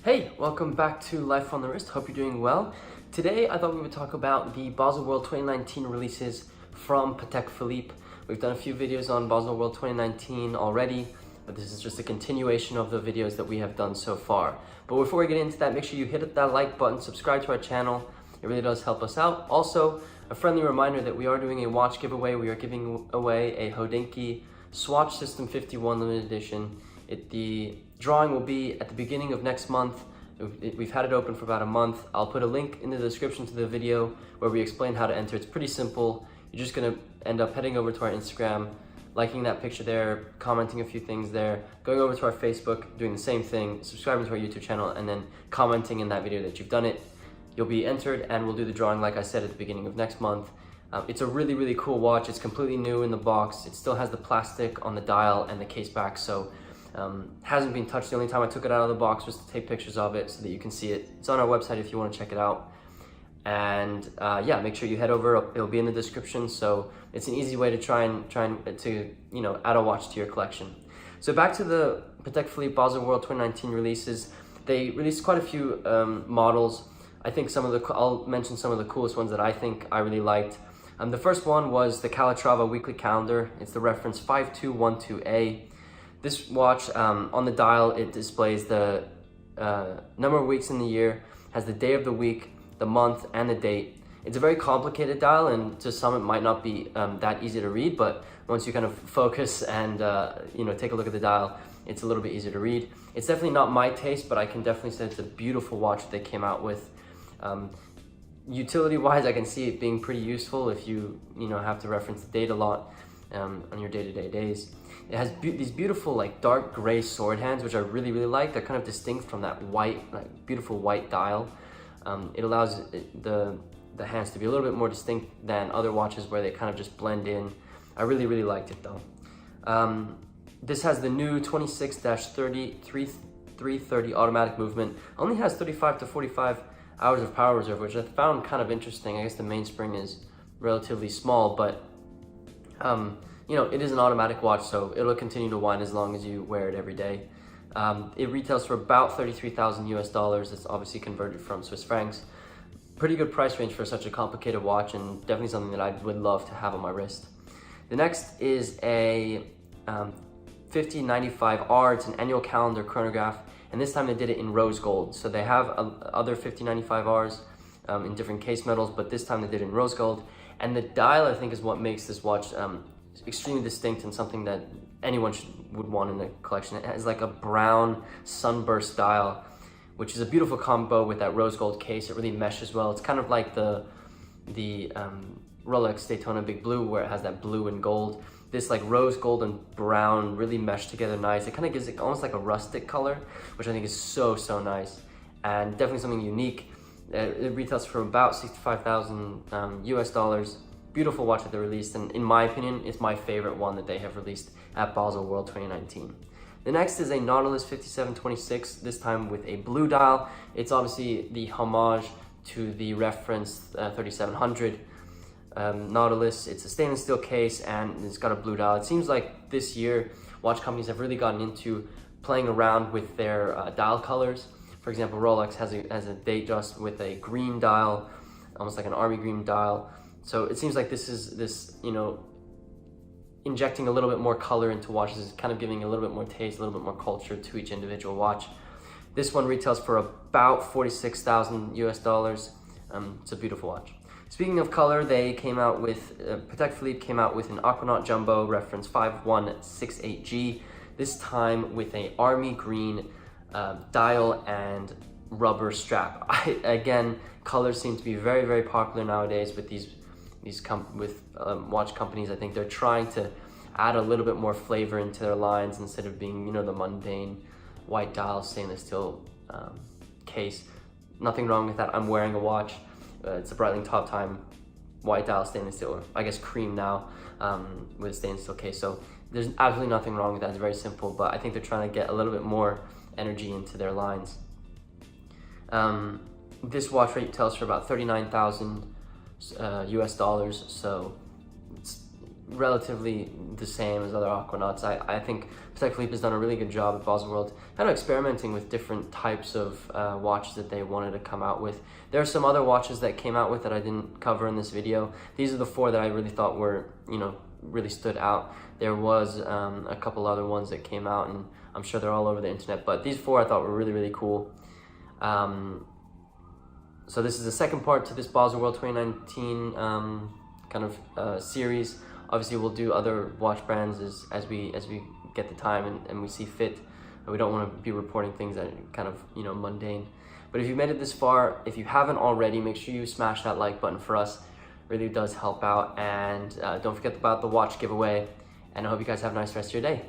Hey, welcome back to Life on the Wrist. Hope you're doing well. Today, I thought we would talk about the Baselworld 2019 releases from Patek Philippe. We've done a few videos on Baselworld 2019 already, but this is just a continuation of the videos that we have done so far. But before we get into that, make sure you hit that like button, subscribe to our channel. It really does help us out. Also, a friendly reminder that we are doing a watch giveaway. We are giving away a Hodinkee Swatch System 51 limited edition. The drawing will be at the beginning of next month. We've had it open for about a month. I'll put a link in the description to the video where we explain how to enter. It's pretty simple. You're just gonna end up heading over to our Instagram, liking that picture there, commenting a few things there, going over to our Facebook, doing the same thing, subscribing to our YouTube channel, and then commenting in that video that you've done it. You'll be entered and we'll do the drawing like I said at the beginning of next month. It's a really, really cool watch. It's completely new in the box. It still has the plastic on the dial and the case back, so hasn't been touched. The only time I took it out of the box was to take pictures of it so that you can see it. It's on our website if you want to check it out. And yeah, make sure you head over. It'll be in the description. So it's an easy way to try and add a watch to your collection. So back to the Patek Philippe Baselworld 2019 releases. They released quite a few models. I think I'll mention some of the coolest ones that I think I really liked. The first one was the Calatrava weekly calendar. It's the reference 5212A. This watch, on the dial, it displays the number of weeks in the year, has the day of the week, the month, and the date. It's a very complicated dial, and to some it might not be that easy to read, but once you kind of focus and take a look at the dial, it's a little bit easier to read. It's definitely not my taste, but I can definitely say it's a beautiful watch that they came out with. Utility-wise, I can see it being pretty useful if you have to reference the date a lot on your day-to-day days. It has these beautiful like dark gray sword hands, which I really, really like. They're kind of distinct from that white, like beautiful white dial. It allows the hands to be a little bit more distinct than other watches where they kind of just blend in. I really, really liked it though. This has the new 26-330 automatic movement. Only has 35 to 45 hours of power reserve, which I found kind of interesting. I guess the mainspring is relatively small, but it is an automatic watch, so it'll continue to wind as long as you wear it every day. It retails for about $33,000 US. It's obviously converted from Swiss francs. Pretty good price range for such a complicated watch, and definitely something that I would love to have on my wrist. The next is a 5095R. It's an annual calendar chronograph, and this time they did it in rose gold. So they have other 5095Rs in different case metals, but this time they did it in rose gold. And the dial, I think, is what makes this watch extremely distinct and something that anyone would want in a collection. It has like a brown sunburst dial, which is a beautiful combo with that rose gold case. It really meshes well. It's kind of like the Rolex Daytona Big Blue, where it has that blue and gold. This like rose gold and brown really mesh together nice. It kind of gives it almost like a rustic color, which I think is so, so nice, and definitely something unique. It retails for about $65,000 US. Beautiful watch that they released, and in my opinion, it's my favorite one that they have released at Baselworld 2019. The next is a Nautilus 5726, this time with a blue dial. It's obviously the homage to the reference 3700 Nautilus. It's a stainless steel case and it's got a blue dial. It seems like this year, watch companies have really gotten into playing around with their dial colors. For example, Rolex has a Datejust with a green dial, almost like an army green dial. So it seems like this injecting a little bit more color into watches is kind of giving a little bit more taste, a little bit more culture to each individual watch. This one retails for about $46,000 US. It's a beautiful watch. Speaking of color, they came out with, Patek Philippe came out with an Aquanaut Jumbo reference 5168G, this time with a army green dial and rubber strap. Again, colors seem to be very, very popular nowadays with watch companies. I think they're trying to add a little bit more flavor into their lines instead of being, the mundane white dial stainless steel case. Nothing wrong with that. I'm wearing a watch. It's a Breitling Top Time white dial stainless steel, or I guess cream now, with a stainless steel case. So there's absolutely nothing wrong with that. It's very simple, but I think they're trying to get a little bit more energy into their lines. This watch retails for about $39,000 US, so it's relatively the same as other Aquanauts. I think Patek Philippe has done a really good job at Baselworld, kind of experimenting with different types of watches that they wanted to come out with. There are some other watches that came out with that I didn't cover in this video. These are the 4 that I really thought were, you know, really stood out. There was a couple other ones that came out, and I'm sure they're all over the internet, but these 4 I thought were really, really cool. So this is the second part to this Baselworld 2019 kind of series. Obviously, we'll do other watch brands as we get the time and we see fit. We don't want to be reporting things that are kind of, you know, mundane. But if you made it this far, if you haven't already, make sure you smash that like button for us. It really does help out. And don't forget about the watch giveaway. And I hope you guys have a nice rest of your day.